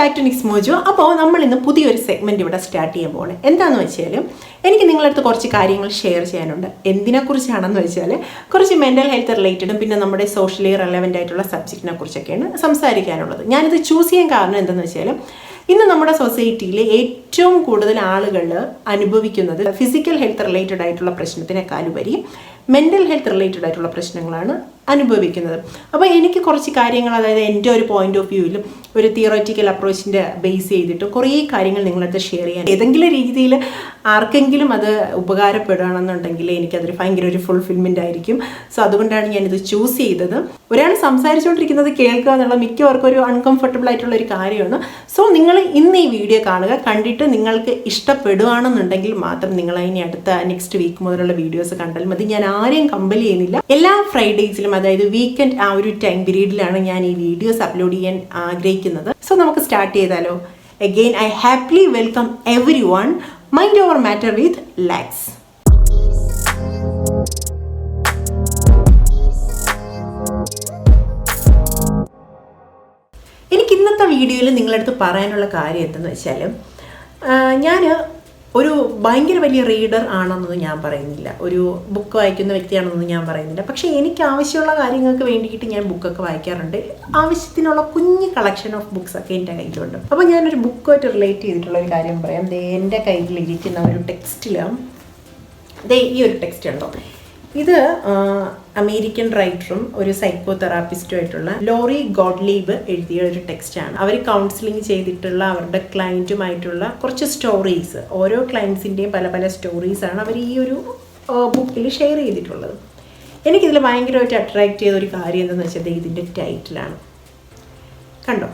Back to നിക്സ് mojo. അപ്പോൾ നമ്മൾ ഇന്ന് പുതിയൊരു സെഗ്മെൻറ്റ് ഇവിടെ സ്റ്റാർട്ട് ചെയ്യാൻ പോകണം. എന്താണെന്ന് വെച്ചാൽ എനിക്ക് നിങ്ങളടുത്ത് കുറച്ച് കാര്യങ്ങൾ ഷെയർ ചെയ്യാനുണ്ട്. എന്തിനെക്കുറിച്ചാണെന്ന് വെച്ചാൽ കുറച്ച് മെൻ്റൽ ഹെൽത്ത് റിലേറ്റഡും പിന്നെ നമ്മുടെ സോഷ്യലി റെലവൻ്റ് ആയിട്ടുള്ള സബ്ജക്റ്റിനെ കുറിച്ചൊക്കെയാണ് സംസാരിക്കാനുള്ളത്. ഞാനിത് ചൂസ് ചെയ്യാൻ കാരണം എന്താണെന്ന് വെച്ചാൽ ഇന്ന് നമ്മുടെ സൊസൈറ്റിയിൽ ഏറ്റവും കൂടുതൽ ആളുകൾ അനുഭവിക്കുന്നത് ഫിസിക്കൽ ഹെൽത്ത് റിലേറ്റഡ് ആയിട്ടുള്ള പ്രശ്നത്തിനേക്കാളുപരി മെൻ്റൽ ഹെൽത്ത് റിലേറ്റഡ് ആയിട്ടുള്ള പ്രശ്നങ്ങളാണ് അനുഭവിക്കുന്നത്. അപ്പോൾ എനിക്ക് കുറച്ച് കാര്യങ്ങൾ, അതായത് എൻ്റെ ഒരു പോയിന്റ് ഓഫ് വ്യൂവിലും ഒരു തിയററ്റിക്കൽ അപ്രോച്ചിൻ്റെ ബേസ് ചെയ്തിട്ട് കുറേ കാര്യങ്ങൾ നിങ്ങളടുത്ത് ഷെയർ ചെയ്യാൻ, ഏതെങ്കിലും രീതിയിൽ ആർക്കെങ്കിലും അത് ഉപകാരപ്പെടുകയാണെന്നുണ്ടെങ്കിൽ എനിക്കതൊരു ഭയങ്കര ഒരു ഫുൾഫിൽമെൻ്റ് ആയിരിക്കും. സോ അതുകൊണ്ടാണ് ഞാനിത് ചൂസ് ചെയ്തത്. ഒരാൾ സംസാരിച്ചുകൊണ്ടിരിക്കുന്നത് കേൾക്കുക എന്നുള്ള മിക്കവർക്കും ഒരു അൺകംഫർട്ടബിൾ ആയിട്ടുള്ള ഒരു കാര്യമാണ്. സോ നിങ്ങൾ ഇന്ന് ഈ വീഡിയോ കാണുക, കണ്ടിട്ട് നിങ്ങൾക്ക് ഇഷ്ടപ്പെടുകയാണെന്നുണ്ടെങ്കിൽ മാത്രം നിങ്ങൾ അതിന് അടുത്ത നെക്സ്റ്റ് വീക്ക് മുതലുള്ള വീഡിയോസ് കണ്ടാൽ മതി. ഞാൻ ആരെയും കമ്പൽ ചെയ്യുന്നില്ല. എല്ലാ ഫ്രൈഡേയ്സിലും, അതായത് വീക്കെൻഡ് ആ ഒരു ടൈം പീരീഡിലാണ് ഞാൻ ഈ വീഡിയോസ് അപ്ലോഡ് ചെയ്യാൻ ആഗ്രഹിക്കുന്നത്. സോ നമുക്ക് സ്റ്റാർട്ട് ചെയ്താലോ? Again I happily welcome every one. Mind over matter വിത്ത് ലാക്സ്. എനിക്ക് ഇന്നത്തെ വീഡിയോയിൽ നിങ്ങളടുത്ത് പറയാനുള്ള കാര്യം എന്തെന്ന് വെച്ചാൽ, ഞാൻ ഒരു ഭയങ്കര വലിയ റീഡർ ആണെന്നൊന്നും ഞാൻ പറയുന്നില്ല, ഒരു ബുക്ക് വായിക്കുന്ന വ്യക്തിയാണെന്നൊന്നും ഞാൻ പറയുന്നില്ല. പക്ഷേ എനിക്ക് ആവശ്യമുള്ള കാര്യങ്ങൾക്ക് വേണ്ടിയിട്ട് ഞാൻ ബുക്കൊക്കെ വായിക്കാറുണ്ട്. ആവശ്യത്തിനുള്ള കുഞ്ഞ് കളക്ഷൻ ഓഫ് ബുക്സ് ഒക്കെ എൻ്റെ കയ്യിലുണ്ട്. അപ്പോൾ ഞാനൊരു ബുക്കുമായിട്ട് റിലേറ്റ് ചെയ്തിട്ടുള്ള ഒരു കാര്യം പറയാം. എൻ്റെ കയ്യിലിരിക്കുന്ന ഒരു ടെക്സ്റ്റിൽ ഈ ഒരു ടെക്സ്റ്റ് ഉണ്ടോ, ഇത് അമേരിക്കൻ റൈറ്ററും ഒരു സൈക്കോ തെറാപ്പിസ്റ്റും ആയിട്ടുള്ള ലോറി ഗോഡ്ലീബ് എഴുതിയ ഒരു ടെക്സ്റ്റാണ്. അവർ കൗൺസിലിംഗ് ചെയ്തിട്ടുള്ള അവരുടെ ക്ലയൻറ്റുമായിട്ടുള്ള കുറച്ച് സ്റ്റോറീസ്, ഓരോ ക്ലയൻസിൻ്റെയും പല പല സ്റ്റോറീസാണ് അവർ ഈ ഒരു ബുക്കിൽ ഷെയർ ചെയ്തിട്ടുള്ളത്. എനിക്കിതിൽ ഭയങ്കരമായിട്ട് അട്രാക്റ്റ് ചെയ്ത ഒരു കാര്യം എന്താണെന്ന് വെച്ചാൽ ഇതിൻ്റെ ടൈറ്റിലാണ്. കണ്ടോ,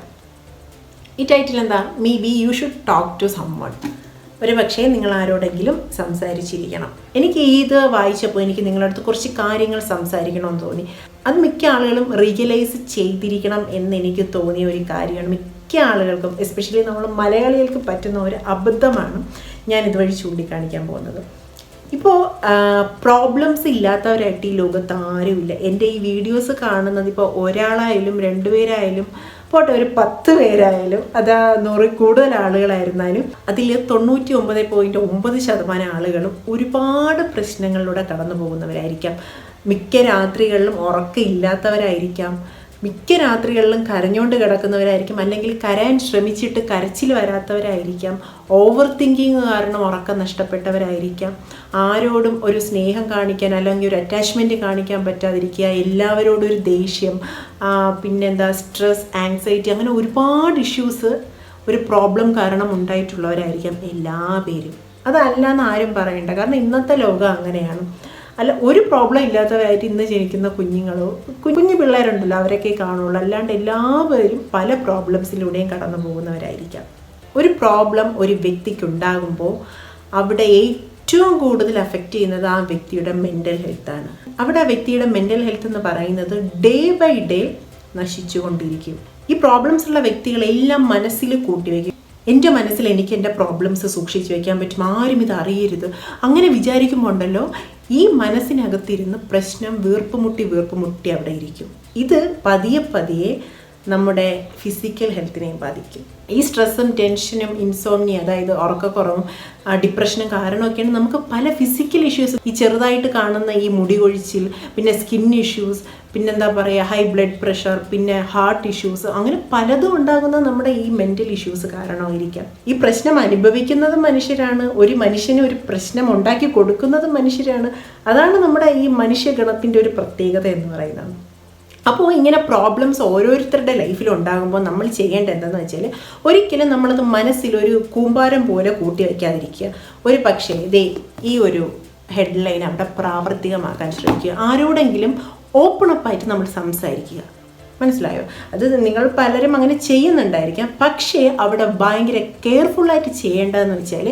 ഈ ടൈറ്റിൽ എന്താ? Maybe you should talk to someone. ഒരു പക്ഷേ നിങ്ങൾ ആരോടെങ്കിലും സംസാരിച്ചിരിക്കണം. എനിക്ക് ഇത് വായിച്ചപ്പോൾ എനിക്ക് നിങ്ങളുടെ അടുത്ത് കുറച്ച് കാര്യങ്ങൾ സംസാരിക്കണമെന്ന് തോന്നി. അത് മിക്ക ആളുകളും റിയലൈസ് ചെയ്തിരിക്കണം എന്നെനിക്ക് തോന്നിയ ഒരു കാര്യമാണ്. മിക്ക ആളുകൾക്കും, എസ്പെഷ്യലി നമ്മൾ മലയാളികൾക്ക് പറ്റുന്ന ഒരു അബദ്ധമാണ് ഞാൻ ഇതുവഴി ചൂണ്ടിക്കാണിക്കാൻ പോകുന്നത്. ഇപ്പോൾ പ്രോബ്ലംസ് ഇല്ലാത്തവരായിട്ട് ഈ ലോകത്ത് ആരുമില്ല. എൻ്റെ ഈ വീഡിയോസ് കാണുന്നത് ഇപ്പോൾ ഒരാളായാലും രണ്ടുപേരായാലും പോട്ടെ, ഒരു 10 പേരായാലും, അത് 100 കൂടുതൽ ആളുകളായിരുന്നാലും അതിൽ 99.9% ആളുകളും ഒരുപാട് പ്രശ്നങ്ങളിലൂടെ കടന്നു പോകുന്നവരായിരിക്കാം. മിക്ക രാത്രികളിലും ഉറക്കമില്ലാത്തവരായിരിക്കാം, മിക്ക രാത്രികളിലും കരഞ്ഞുകൊണ്ട് കിടക്കുന്നവരായിരിക്കും, അല്ലെങ്കിൽ കരയാൻ ശ്രമിച്ചിട്ട് കരച്ചിൽ വരാത്തവരായിരിക്കാം, ഓവർ തിങ്കിങ് കാരണം ഉറക്കം നഷ്ടപ്പെട്ടവരായിരിക്കാം, ആരോടും ഒരു സ്നേഹം കാണിക്കാൻ അല്ലെങ്കിൽ ഒരു അറ്റാച്ച്മെൻറ്റ് കാണിക്കാൻ പറ്റാതിരിക്കുക, എല്ലാവരോടും ഒരു ദേഷ്യം, പിന്നെന്താ സ്ട്രെസ്, ആങ്സൈറ്റി, അങ്ങനെ ഒരുപാട് ഇഷ്യൂസ് ഒരു പ്രോബ്ലം കാരണം ഉണ്ടായിട്ടുള്ളവരായിരിക്കാം എല്ലാ പേരും. അതല്ലാന്ന് ആരും പറയണ്ട, കാരണം ഇന്നത്തെ ലോകം അങ്ങനെയാണ്. അല്ല, ഒരു പ്രോബ്ലം ഇല്ലാത്തവരായിട്ട് ഇന്ന് ജനിക്കുന്ന കുഞ്ഞുങ്ങളോ കുഞ്ഞു പിള്ളേരുണ്ടല്ലോ അവരൊക്കെ കാണുള്ളൂ. അല്ലാണ്ട് എല്ലാവരും പല പ്രോബ്ലംസിലൂടെയും കടന്നു പോകുന്നവരായിരിക്കാം. ഒരു പ്രോബ്ലം ഒരു വ്യക്തിക്കുണ്ടാകുമ്പോൾ അവിടെ ഏറ്റവും കൂടുതൽ അഫക്റ്റ് ചെയ്യുന്നത് ആ വ്യക്തിയുടെ മെൻ്റൽ ഹെൽത്താണ്. അവിടെ ആ വ്യക്തിയുടെ മെൻ്റൽ ഹെൽത്ത് എന്ന് പറയുന്നത് ഡേ ബൈ ഡേ നശിച്ചുകൊണ്ടിരിക്കും. ഈ പ്രോബ്ലംസ് ഉള്ള വ്യക്തികളെല്ലാം മനസ്സിൽ കൂട്ടിവെക്കും. എൻ്റെ മനസ്സിൽ എനിക്ക് എൻ്റെ പ്രോബ്ലംസ് സൂക്ഷിച്ച് വയ്ക്കാൻ പറ്റും, ആരും ഇത് അറിയരുത്, അങ്ങനെ വിചാരിക്കുമ്പോൾ ഉണ്ടല്ലോ ഈ മനസ്സിനകത്തിരുന്ന് പ്രശ്നം വീർപ്പ് മുട്ടി അവിടെ ഇരിക്കും. ഇത് പതിയെ പതിയെ നമ്മുടെ ഫിസിക്കൽ ഹെൽത്തിനെയും ബാധിക്കും. ഈ സ്ട്രെസ്സും ടെൻഷനും ഇൻസോംനിയ, അതായത് ഉറക്കക്കുറവും ഡിപ്രഷനും കാരണമൊക്കെയാണ് നമുക്ക് പല ഫിസിക്കൽ ഇഷ്യൂസ്, ഈ ചെറുതായിട്ട് കാണുന്ന ഈ മുടി കൊഴിച്ചിൽ, പിന്നെ സ്കിൻ ഇഷ്യൂസ്, പിന്നെന്താ പറയുക ഹൈ ബ്ലഡ് പ്രഷർ, പിന്നെ ഹാർട്ട് ഇഷ്യൂസ്, അങ്ങനെ പലതും ഉണ്ടാകുന്ന നമ്മുടെ ഈ മെൻ്റൽ ഇഷ്യൂസ് കാരണമായിരിക്കാം. ഈ പ്രശ്നം അനുഭവിക്കുന്നതും മനുഷ്യരാണ്, ഒരു മനുഷ്യന് ഒരു പ്രശ്നം ഉണ്ടാക്കി കൊടുക്കുന്നതും മനുഷ്യരാണ്. അതാണ് നമ്മുടെ ഈ മനുഷ്യഗണത്തിൻ്റെ ഒരു പ്രത്യേകത എന്ന് പറയുന്നത്. അപ്പോൾ ഇങ്ങനെ പ്രോബ്ലംസ് ഓരോരുത്തരുടെ ലൈഫിൽ ഉണ്ടാകുമ്പോൾ നമ്മൾ ചെയ്യേണ്ടത് എന്താണെന്ന് വെച്ചാൽ, ഒരിക്കലും നമ്മളത് മനസ്സിലൊരു കൂമ്പാരം പോലെ കൂട്ടി വയ്ക്കാതിരിക്കുക. ഒരു പക്ഷേ ഈ ഒരു ഹെഡ്ലൈൻ അവിടെ പ്രാവർത്തികമാക്കാൻ ശ്രമിക്കുക. ആരോടെങ്കിലും ഓപ്പൺ അപ്പായിട്ട് നമ്മൾ സംസാരിക്കുക. മനസ്സിലായോ? അത് നിങ്ങൾ പലരും അങ്ങനെ ചെയ്യുന്നുണ്ടായിരിക്കാം. പക്ഷേ അവിടെ ഭയങ്കര കെയർഫുള്ളായിട്ട് ചെയ്യേണ്ടതെന്ന് വെച്ചാൽ,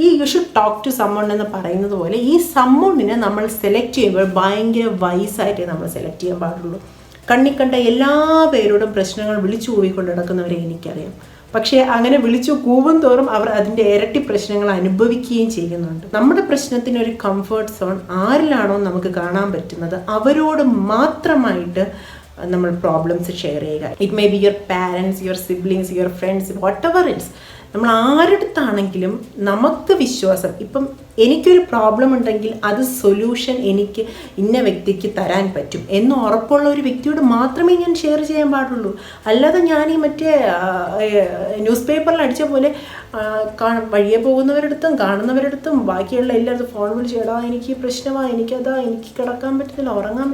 ഈ you should talk to someone എന്ന് പറയുന്നത് പോലെ ഈ സമ്മണിനെ നമ്മൾ സെലക്ട് ചെയ്യുമ്പോൾ ഭയങ്കര വൈസായിട്ട് നമ്മൾ സെലക്ട് ചെയ്യാൻ പാടുള്ളൂ. കണ്ണിക്കണ്ട എല്ലാ പേരോടും പ്രശ്നങ്ങൾ വിളിച്ചു കൂവിക്കൊണ്ട് നടക്കുന്നവരെ എനിക്കറിയാം. പക്ഷേ അങ്ങനെ വിളിച്ചു കൂവും തോറും അവർ അതിൻ്റെ ഇരട്ടി പ്രശ്നങ്ങൾ അനുഭവിക്കുകയും ചെയ്യുന്നുണ്ട്. നമ്മുടെ പ്രശ്നത്തിനൊരു കംഫർട്ട് സോൺ ആരിലാണോ നമുക്ക് കാണാൻ പറ്റുന്നത് അവരോട് മാത്രമായിട്ട് നമ്മൾ പ്രോബ്ലംസ് ഷെയർ ചെയ്യുക. It may be your parents, your siblings, your friends, what ever it's. നമ്മൾ ആരുടെടുത്താണെങ്കിലും നമുക്ക് വിശ്വാസം, ഇപ്പം എനിക്കൊരു പ്രോബ്ലം ഉണ്ടെങ്കിൽ അത് സൊല്യൂഷൻ എനിക്ക് ഇന്ന വ്യക്തിക്ക് തരാൻ പറ്റും എന്ന് ഉറപ്പുള്ള ഒരു വ്യക്തിയോട് മാത്രമേ ഞാൻ ഷെയർ ചെയ്യാൻ പാടുള്ളൂ. അല്ലാതെ ഞാൻ ഈ മറ്റേ ന്യൂസ് പേപ്പറിൽ അടിച്ച പോലെ വഴിയെ പോകുന്നവരടുത്തും കാണുന്നവരടുത്തും ബാക്കിയുള്ള എല്ലായിടത്തും ഫോൺ വിളിച്ച് എടാ എനിക്ക് പ്രശ്നമാണ്, എനിക്കതാ, എനിക്ക് കിടക്കാൻ പറ്റുന്നില്ല, ഉറങ്ങാൻ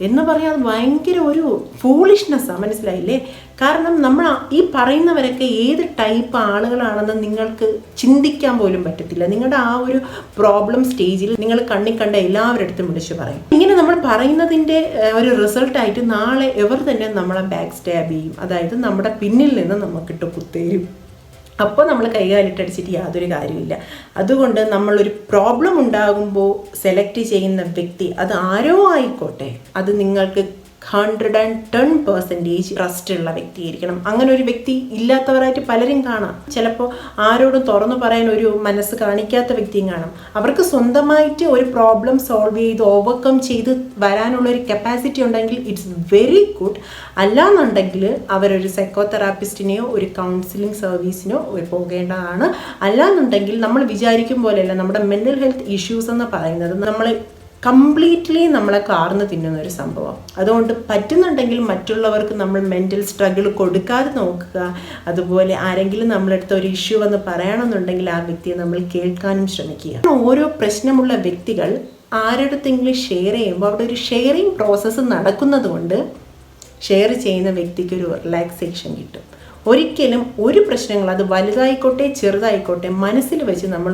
എന്ന് പറയാൻ ഭയങ്കര ഒരു ഫൂളിഷ്നെസ്സാണ്, മനസ്സിലായില്ലേ? കാരണം നമ്മൾ ഈ പറയുന്നവരൊക്കെ ഏത് ടൈപ്പ് ആളുകളാണെന്ന് നിങ്ങൾക്ക് ചിന്തിക്കാൻ പോലും പറ്റത്തില്ല. നിങ്ങളുടെ ആ ഒരു പ്രോബ്ലം സ്റ്റേജിൽ നിങ്ങൾ കണ്ണിൽ കണ്ട എല്ലാവരുടെ അടുത്തും വിളിച്ച് പറയും. ഇങ്ങനെ നമ്മൾ പറയുന്നതിൻ്റെ ഒരു റിസൾട്ടായിട്ട് നാളെ എവർ തന്നെ നമ്മളെ ബാക്ക് സ്റ്റാബ് ചെയ്യും, അതായത് നമ്മുടെ പിന്നിൽ നിന്ന് നമുക്കിട്ട് കുത്തേരും. അപ്പോൾ നമ്മൾ കൈകാലിട്ടടിച്ചിട്ട് യാതൊരു കാര്യമില്ല. അതുകൊണ്ട് നമ്മളൊരു പ്രോബ്ലം ഉണ്ടാകുമ്പോൾ സെലക്ട് ചെയ്യുന്ന വ്യക്തി അത് ആരോ ആയിക്കോട്ടെ, അത് നിങ്ങൾക്ക് 110% ട്രസ്റ്റ് ഉള്ള വ്യക്തിയായിരിക്കണം. അങ്ങനെ ഒരു വ്യക്തി ഇല്ലാത്തവരായിട്ട് പലരും കാണാം. ചിലപ്പോൾ ആരോടും തുറന്നു പറയാൻ ഒരു മനസ്സ് കാണിക്കാത്ത വ്യക്തിയും കാണാം. അവർക്ക് സ്വന്തമായിട്ട് ഒരു പ്രോബ്ലം സോൾവ് ചെയ്ത് ഓവർകം ചെയ്ത് വരാനുള്ളൊരു കപ്പാസിറ്റി ഉണ്ടെങ്കിൽ ഇറ്റ്സ് വെരി ഗുഡ്. അല്ലാന്നുണ്ടെങ്കിൽ അവരൊരു സൈക്കോതെറാപ്പിസ്റ്റിനെയോ ഒരു കൗൺസിലിംഗ് സർവീസിനോ പോകേണ്ടതാണ്. അല്ലാന്നുണ്ടെങ്കിൽ നമ്മൾ വിചാരിക്കും പോലെയല്ല നമ്മുടെ മെൻ്റൽ ഹെൽത്ത് ഇഷ്യൂസ് എന്ന് പറയുന്നത് നമ്മൾ കംപ്ലീറ്റ്ലി നമ്മളെ കാർന്ന് തിന്നുന്ന ഒരു സംഭവം. അതുകൊണ്ട് പറ്റുന്നുണ്ടെങ്കിൽ മറ്റുള്ളവർക്ക് നമ്മൾ മെൻ്റൽ സ്ട്രഗിൾ കൊടുക്കാതെ നോക്കുക. അതുപോലെ ആരെങ്കിലും നമ്മളെടുത്ത ഒരു ഇഷ്യൂ വന്ന് പറയണമെന്നുണ്ടെങ്കിൽ ആ വ്യക്തിയെ നമ്മൾ കേൾക്കാനും ശ്രമിക്കുക. ഓരോ പ്രശ്നമുള്ള വ്യക്തികൾ ആരുടെടുത്തെങ്കിലും ഷെയർ ചെയ്യുമ്പോൾ അവിടെ ഒരു ഷെയറിങ് പ്രോസസ്സ് നടക്കുന്നത് കൊണ്ട് ഷെയർ ചെയ്യുന്ന വ്യക്തിക്ക് ഒരു റിലാക്സേഷൻ കിട്ടും. ഒരിക്കലും ഒരു പ്രശ്നങ്ങൾ അത് വലുതായിക്കോട്ടെ ചെറുതായിക്കോട്ടെ മനസ്സിൽ വെച്ച് നമ്മൾ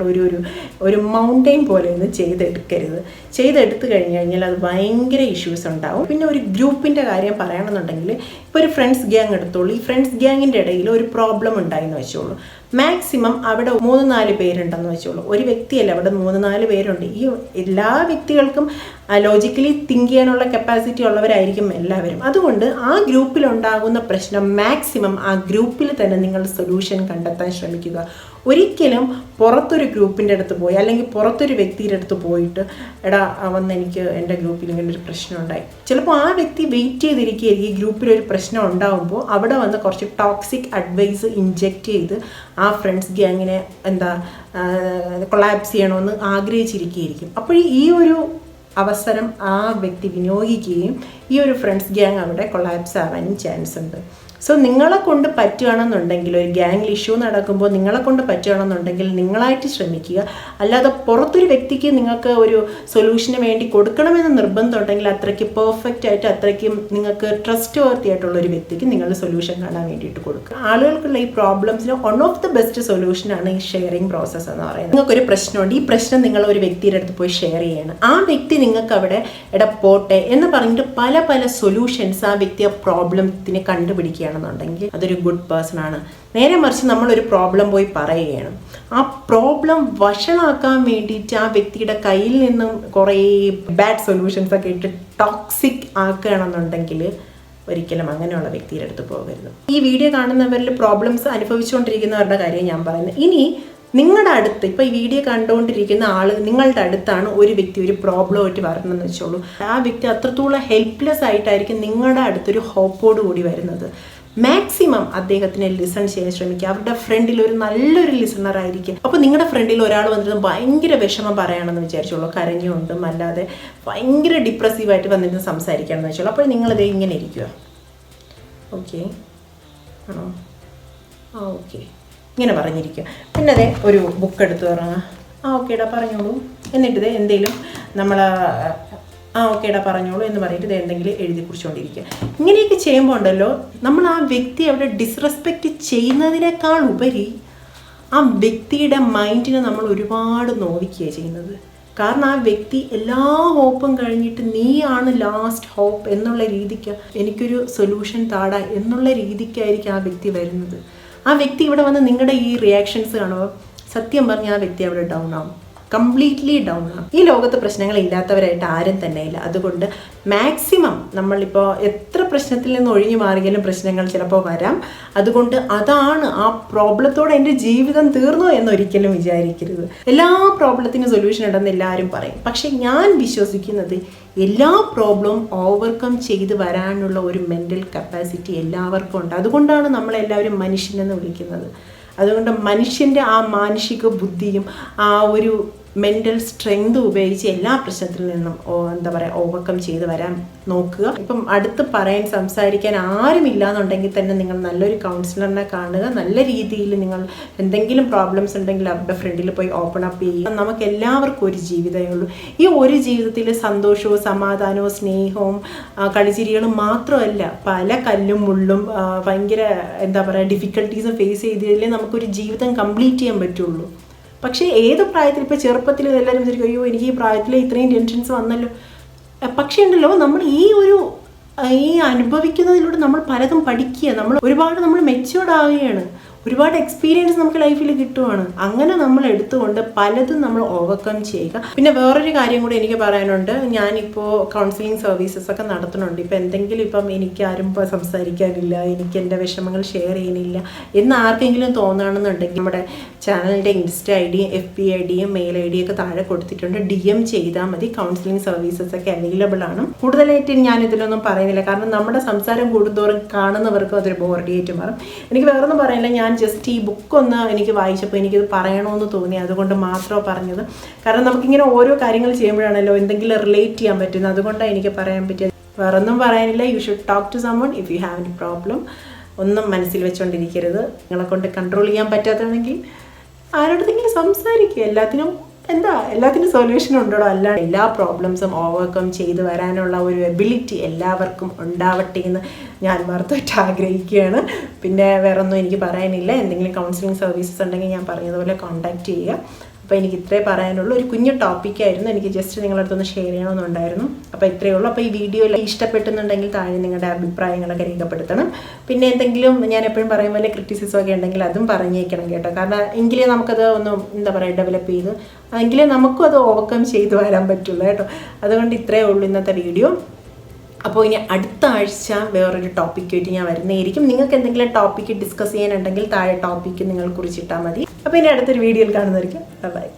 ഒരു മൗണ്ടെയിൻ പോലെ ഒന്നും ചെയ്തെടുക്കരുത്. ചെയ്തെടുത്തു കഴിഞ്ഞാൽ അത് ഭയങ്കര ഇഷ്യൂസ് ഉണ്ടാവും. പിന്നെ ഒരു ഗ്രൂപ്പിൻ്റെ കാര്യം പറയണമെന്നുണ്ടെങ്കിൽ ഇപ്പോൾ ഒരു ഫ്രണ്ട്സ് ഗ്യാങ് എടുത്തോളൂ. ഈ ഫ്രണ്ട്സ് ഗ്യാങ്ങിൻ്റെ ഇടയിൽ ഒരു പ്രോബ്ലം ഉണ്ടായെന്ന് വെച്ചോളൂ. മാക്സിമം അവിടെ 3-4 പേരുണ്ടെന്ന് വെച്ചോളൂ. ഒരു വ്യക്തിയല്ല, അവിടെ 3-4 പേരുണ്ട്. ഈ എല്ലാ വ്യക്തികൾക്കും ലോജിക്കലി തിങ്ക് ചെയ്യാനുള്ള കപ്പാസിറ്റി ഉള്ളവരായിരിക്കും എല്ലാവരും. അതുകൊണ്ട് ആ ഗ്രൂപ്പിലുണ്ടാകുന്ന പ്രശ്നം മാക്സിമം ആ ഗ്രൂപ്പിൽ തന്നെ നിങ്ങൾ സൊല്യൂഷൻ കണ്ടെത്താൻ ശ്രമിക്കുക. ഒരിക്കലും പുറത്തൊരു ഗ്രൂപ്പിൻ്റെ അടുത്ത് പോയി അല്ലെങ്കിൽ പുറത്തൊരു വ്യക്തിയുടെ അടുത്ത് പോയിട്ട് എടാ വന്ന് എനിക്ക് എൻ്റെ ഗ്രൂപ്പിൽ ഇങ്ങനെ ഒരു പ്രശ്നം ഉണ്ടായി. ചിലപ്പോൾ ആ വ്യക്തി വെയിറ്റ് ചെയ്തിരിക്കുകയായിരിക്കും ഈ ഗ്രൂപ്പിലൊരു പ്രശ്നം ഉണ്ടാകുമ്പോൾ അവിടെ വന്ന് കുറച്ച് ടോക്സിക് അഡ്വൈസ് ഇൻജെക്റ്റ് ചെയ്ത് ആ ഫ്രണ്ട്സ് ഗ്യാങ്ങിനെ കൊളാപ്സ് ചെയ്യണമെന്ന് ആഗ്രഹിച്ചിരിക്കുകയായിരിക്കും. അപ്പോൾ ഈ ഒരു അവസരം ആ വ്യക്തി വിനിയോഗിക്കുകയും ഈ ഒരു ഫ്രണ്ട്സ് ഗ്യാങ് അവിടെ കൊളാപ്സ് ആവാനും ചാൻസ് ഉണ്ട്. സോ നിങ്ങളെ കൊണ്ട് പറ്റുകയാണെന്നുണ്ടെങ്കിൽ ഒരു ഗ്യാങ് ഇഷ്യൂ നടക്കുമ്പോൾ നിങ്ങളെ കൊണ്ട് പറ്റുകയാണെന്നുണ്ടെങ്കിൽ നിങ്ങളായിട്ട് ശ്രമിക്കുക. അല്ലാതെ പുറത്തൊരു വ്യക്തിക്ക് നിങ്ങൾക്ക് ഒരു സൊല്യൂഷന് വേണ്ടി കൊടുക്കണമെന്ന് നിർബന്ധം ഉണ്ടെങ്കിൽ അത്രയ്ക്ക് പെർഫെക്റ്റ് ആയിട്ട് അത്രയ്ക്കും നിങ്ങൾക്ക് ട്രസ്റ്റ് വർത്തി ആയിട്ടുള്ളൊരു വ്യക്തിക്ക് നിങ്ങൾ സൊല്യൂഷൻ കാണാൻ വേണ്ടിയിട്ട് കൊടുക്കുക. ആളുകൾക്കുള്ള ഈ പ്രോബ്ലംസിന് വൺ ഓഫ് ദ ബെസ്റ്റ് സൊല്യൂഷനാണ് ഈ ഷെയറിങ് പ്രോസസ്സ് എന്ന് പറയുന്നത്. നിങ്ങൾക്കൊരു പ്രശ്നമുണ്ട്, ഈ പ്രശ്നം നിങ്ങൾ ഒരു വ്യക്തിയുടെ അടുത്ത് പോയി ഷെയർ ചെയ്യണം. ആ വ്യക്തി നിങ്ങൾക്ക് അവിടെ പോട്ടെ എന്ന് പറഞ്ഞിട്ട് പല പല സൊല്യൂഷൻസ് ആ വ്യക്തി ആ പ്രോബ്ലത്തിന് കണ്ടുപിടിക്കുകയാണ് ണെന്നുണ്ടെങ്കിൽ അതൊരു ഗുഡ് പേഴ്സൺ ആണ്. നേരെ മറിച്ച് നമ്മളൊരു പ്രോബ്ലം പോയി പറയുകയാണ്, ആ പ്രോബ്ലം വഷളാക്കാൻ വേണ്ടിയിട്ട് ആ വ്യക്തിയുടെ കയ്യിൽ നിന്നും കുറേ ബാഡ് സൊല്യൂഷൻസ് ഒക്കെ ഇട്ട് ടോക്സിക് ആക്കുകയാണെന്നുണ്ടെങ്കിൽ ഒരിക്കലും അങ്ങനെയുള്ള വ്യക്തിയുടെ അടുത്ത് പോകരുത്. ഈ വീഡിയോ കാണുന്നവരിൽ പ്രോബ്ലംസ് അനുഭവിച്ചുകൊണ്ടിരിക്കുന്നവരുടെ കാര്യം ഞാൻ പറയുന്നത്. ഇനി നിങ്ങളുടെ അടുത്ത് ഇപ്പോൾ ഈ വീഡിയോ കണ്ടുകൊണ്ടിരിക്കുന്ന ആൾ നിങ്ങളുടെ അടുത്താണ് ഒരു വ്യക്തി ഒരു പ്രോബ്ലമായിട്ട് വരണമെന്ന് വെച്ചോളൂ. ആ വ്യക്തി അത്രത്തോളം ഹെൽപ്ലെസ് ആയിട്ടായിരിക്കും നിങ്ങളുടെ അടുത്തൊരു ഹോപ്പോട് കൂടി വരുന്നത്. മാക്സിമം അദ്ദേഹത്തിനെ ലിസൺ ചെയ്യാൻ ശ്രമിക്കുക. അവരുടെ ഫ്രണ്ടിൽ ഒരു നല്ലൊരു ലിസണർ ആയിരിക്കും. അപ്പോൾ നിങ്ങളുടെ ഫ്രണ്ടിൽ ഒരാൾ വന്നിട്ട് ഭയങ്കര വിഷമം പറയുകയാണെന്ന് വിചാരിച്ചോളൂ, കരഞ്ഞുകൊണ്ടും അല്ലാതെ ഭയങ്കര ഡിപ്രസീവായിട്ട് വന്നിട്ട് സംസാരിക്കുകയാണെന്ന് വെച്ചോളൂ. അപ്പോൾ നിങ്ങളിത് ഇങ്ങനെ ഇരിക്കുക, ഓക്കെ ആണോ, ഓക്കെ ഇങ്ങനെ പറഞ്ഞിരിക്കുക. പിന്നെ അതേ ഒരു ബുക്ക് എടുത്ത് തുടങ്ങുക, ഓക്കേടാ പറഞ്ഞോളൂ. എന്നിട്ടിത് എന്തെങ്കിലും നമ്മൾ ഓക്കേടാ പറഞ്ഞോളൂ എന്ന് പറഞ്ഞിട്ട് ഇത് എന്തെങ്കിലും എഴുതി കുറിച്ചുകൊണ്ടിരിക്കുക. ഇങ്ങനെയൊക്കെ ചെയ്യുമ്പോൾ ഉണ്ടല്ലോ നമ്മൾ ആ വ്യക്തി അവിടെ ഡിസ്റെസ്പെക്റ്റ് ചെയ്യുന്നതിനേക്കാൾ ഉപരി ആ വ്യക്തിയുടെ മൈൻഡിനെ നമ്മൾ ഒരുപാട് നോവിക്കുകയാണ് ചെയ്യുന്നത്. കാരണം ആ വ്യക്തി എല്ലാ ഹോപ്പും കഴിഞ്ഞിട്ട് നീയാണ് ലാസ്റ്റ് ഹോപ്പ് എന്നുള്ള രീതിക്ക് എനിക്കൊരു സൊല്യൂഷൻ താടാ എന്നുള്ള രീതിക്കായിരിക്കും ആ വ്യക്തി വരുന്നത്. ആ വ്യക്തി ഇവിടെ വന്ന് നിങ്ങളുടെ ഈ റിയാക്ഷൻസ് കാണുമ്പോൾ സത്യം പറഞ്ഞാൽ ആ വ്യക്തി അവിടെ ഡൗൺ ആവും. കംപ്ലീറ്റ്ലി ഡൗൺ ആണ്. ഈ ലോകത്ത് പ്രശ്നങ്ങൾ ഇല്ലാത്തവരായിട്ട് ആരും തന്നെ ഇല്ല. അതുകൊണ്ട് മാക്സിമം നമ്മളിപ്പോൾ എത്ര പ്രശ്നത്തിൽ നിന്ന് ഒഴിഞ്ഞു മാറിയാലും പ്രശ്നങ്ങൾ ചിലപ്പോൾ വരാം. അതുകൊണ്ട് അതാണ് ആ പ്രോബ്ലത്തോടെ എൻ്റെ ജീവിതം തീർന്നു എന്നൊരിക്കലും വിചാരിക്കരുത്. എല്ലാ പ്രോബ്ലത്തിനും സൊല്യൂഷൻ ഉണ്ടെന്ന് എല്ലാവരും പറയും. പക്ഷെ ഞാൻ വിശ്വസിക്കുന്നത് എല്ലാ പ്രോബ്ലവും ഓവർകം ചെയ്ത് വരാനുള്ള ഒരു മെൻ്റൽ കപ്പാസിറ്റി എല്ലാവർക്കും ഉണ്ട്. അതുകൊണ്ടാണ് നമ്മളെല്ലാവരും മനുഷ്യനെന്ന് വിളിക്കുന്നത്. അതുകൊണ്ട് മനുഷ്യൻ്റെ ആ മാനസിക ബുദ്ധിയും ആ ഒരു മെൻ്റൽ സ്ട്രെങ്ത് ഉപയോഗിച്ച് എല്ലാ പ്രശ്നത്തിൽ നിന്നും ഓവർകം ചെയ്ത് വരാൻ നോക്കുക. ഇപ്പം അടുത്ത് സംസാരിക്കാൻ ആരുമില്ല എന്നുണ്ടെങ്കിൽ തന്നെ നിങ്ങൾ നല്ലൊരു കൗൺസിലറിനെ കാണുക. നല്ല രീതിയിൽ നിങ്ങൾ എന്തെങ്കിലും പ്രോബ്ലംസ് ഉണ്ടെങ്കിൽ അവരുടെ ഫ്രണ്ടിൽ പോയി ഓപ്പൺ അപ്പ് ചെയ്യുക. നമുക്ക് എല്ലാവർക്കും ഒരു ജീവിതമേ ഉള്ളൂ. ഈ ഒരു ജീവിതത്തിൽ സന്തോഷവും സമാധാനവും സ്നേഹവും കളിച്ചിരികളും മാത്രമല്ല, പല കല്ലും മുള്ളും ഭയങ്കര ഡിഫിക്കൽട്ടീസും ഫേസ് ചെയ്തതിലേ നമുക്കൊരു ജീവിതം കംപ്ലീറ്റ് ചെയ്യാൻ പറ്റുള്ളൂ. പക്ഷേ ഏത് പ്രായത്തിൽ, ഇപ്പോൾ ചെറുപ്പത്തിൽ എല്ലാവരും വിചാരിക്കും അയ്യോ എനിക്ക് ഈ പ്രായത്തിൽ ഇത്രയും ടെൻഷൻസ് വന്നല്ലോ. പക്ഷേ ഉണ്ടല്ലോ, നമ്മൾ ഈ അനുഭവിക്കുന്നതിലൂടെ നമ്മൾ പലതും പഠിക്കുക, നമ്മൾ മെച്യൂർഡ് ആവുകയാണ്, ഒരുപാട് എക്സ്പീരിയൻസ് നമുക്ക് ലൈഫിൽ കിട്ടുവാണ്. അങ്ങനെ നമ്മൾ എടുത്തുകൊണ്ട് പലതും നമ്മൾ ഓവർകം ചെയ്യുക. പിന്നെ വേറൊരു കാര്യം കൂടി എനിക്ക് പറയാനുണ്ട്. ഞാനിപ്പോൾ കൗൺസിലിംഗ് സർവീസസ് ഒക്കെ നടത്തുന്നുണ്ട്. ഇപ്പോൾ എന്തെങ്കിലും എനിക്ക് ആരും സംസാരിക്കാനില്ല, എനിക്ക് എൻ്റെ വിഷമങ്ങൾ ഷെയർ ചെയ്യുന്നില്ല എന്ന് ആർക്കെങ്കിലും തോന്നുകയാണെന്നുണ്ടെങ്കിൽ നമ്മുടെ ചാനലിൻ്റെ ഇൻസ്റ്റ ഐഡിയും FB ഐഡിയും മെയിൽ ഐഡിയും ഒക്കെ താഴെ കൊടുത്തിട്ടുണ്ട്. DM ചെയ്താൽ മതി. കൗൺസിലിംഗ് സർവീസസ് ഒക്കെ അവൈലബിൾ ആണ്. കൂടുതലായിട്ട് ഞാൻ ഇതിലൊന്നും പറയുന്നില്ല, കാരണം നമ്മുടെ സംസാരം കൂടുന്തോറും കാണുന്നവർക്കും അതൊരു ബോറടിയായിട്ട് മാറും. എനിക്ക് വേറൊന്നും പറയാനില്ല. ഞാൻ ജസ്റ്റ് ഈ ബുക്കൊന്ന് എനിക്ക് വായിച്ചപ്പോൾ എനിക്കിത് പറയണമെന്ന് തോന്നി, അതുകൊണ്ട് മാത്രമാണ് പറഞ്ഞത്. കാരണം നമുക്കിങ്ങനെ ഓരോ കാര്യങ്ങൾ ചെയ്യുമ്പോഴാണല്ലോ എന്തെങ്കിലും റിലേറ്റ് ചെയ്യാൻ പറ്റുന്നത്. അതുകൊണ്ടാണ് എനിക്ക് പറയാൻ പറ്റിയത്. വേറൊന്നും പറയാനില്ല. You should talk to someone if you have any problem. ഒന്നും മനസ്സിൽ വെച്ചുകൊണ്ടിരിക്കരുത്. നിങ്ങളെ കൊണ്ട് കൺട്രോൾ ചെയ്യാൻ പറ്റാത്തതാണെങ്കിൽ ആരോടെങ്കിലും സംസാരിക്കുക. എല്ലാത്തിനും സൊല്യൂഷൻ ഉണ്ടോ? അല്ലാതെ എല്ലാ പ്രോബ്ലംസും ഓവർകം ചെയ്ത് വരാനുള്ള ഒരു എബിലിറ്റി എല്ലാവർക്കും ഉണ്ടാവട്ടെ എന്ന് ഞാൻ മറുതായിട്ട് ആഗ്രഹിക്കുകയാണ്. പിന്നെ വേറൊന്നും എനിക്ക് പറയാനില്ല. എന്തെങ്കിലും കൗൺസിലിംഗ് സർവീസസ് ഉണ്ടെങ്കിൽ ഞാൻ പറഞ്ഞതുപോലെ കോൺടാക്റ്റ് ചെയ്യുക. അപ്പോൾ എനിക്ക് ഇത്രേ പറയാനുള്ളൂ. ഒരു കുഞ്ഞു ടോപ്പിക്കായിരുന്നു, എനിക്ക് ജസ്റ്റ് നിങ്ങളുടെ അടുത്തൊന്ന് ഷെയർ ചെയ്യണമെന്നുണ്ടായിരുന്നു. അപ്പോൾ ഇത്രയേ ഉള്ളൂ. അപ്പോൾ ഈ വീഡിയോ ഇഷ്ടപ്പെട്ടുന്നുണ്ടെങ്കിൽ താഴെ നിങ്ങളുടെ അഭിപ്രായങ്ങളൊക്കെ രേഖപ്പെടുത്തണം. പിന്നെ എന്തെങ്കിലും ഞാൻ എപ്പോഴും പറയും പോലെ ക്രിറ്റിസിസം ഒക്കെ ഉണ്ടെങ്കിൽ അതും പറഞ്ഞേക്കണം കേട്ടോ. കാരണം എങ്കിലേ നമുക്കത് ഡെവലപ്പ് ചെയ്ത് എങ്കിലേ നമുക്കും അത് ഓവർകം ചെയ്ത് വരാൻ പറ്റുള്ളൂ കേട്ടോ. അതുകൊണ്ട് ഇത്രയേ ഉള്ളൂ ഇന്നത്തെ വീഡിയോ. അപ്പോൾ ഇനി അടുത്ത ആഴ്ച വേറൊരു ടോപ്പിക്കായിട്ട് ഞാൻ വരുന്നതായിരിക്കും. നിങ്ങൾക്ക് എന്തെങ്കിലും ടോപ്പിക്ക് ഡിസ്കസ് ചെയ്യാനുണ്ടെങ്കിൽ താഴെ ടോപ്പിക്ക് നിങ്ങൾ കുറിച്ചിട്ടാൽ മതി. അപ്പോൾ ഇനി അടുത്തൊരു വീഡിയോയിൽ കാണുന്നതായിരിക്കും. ബൈ.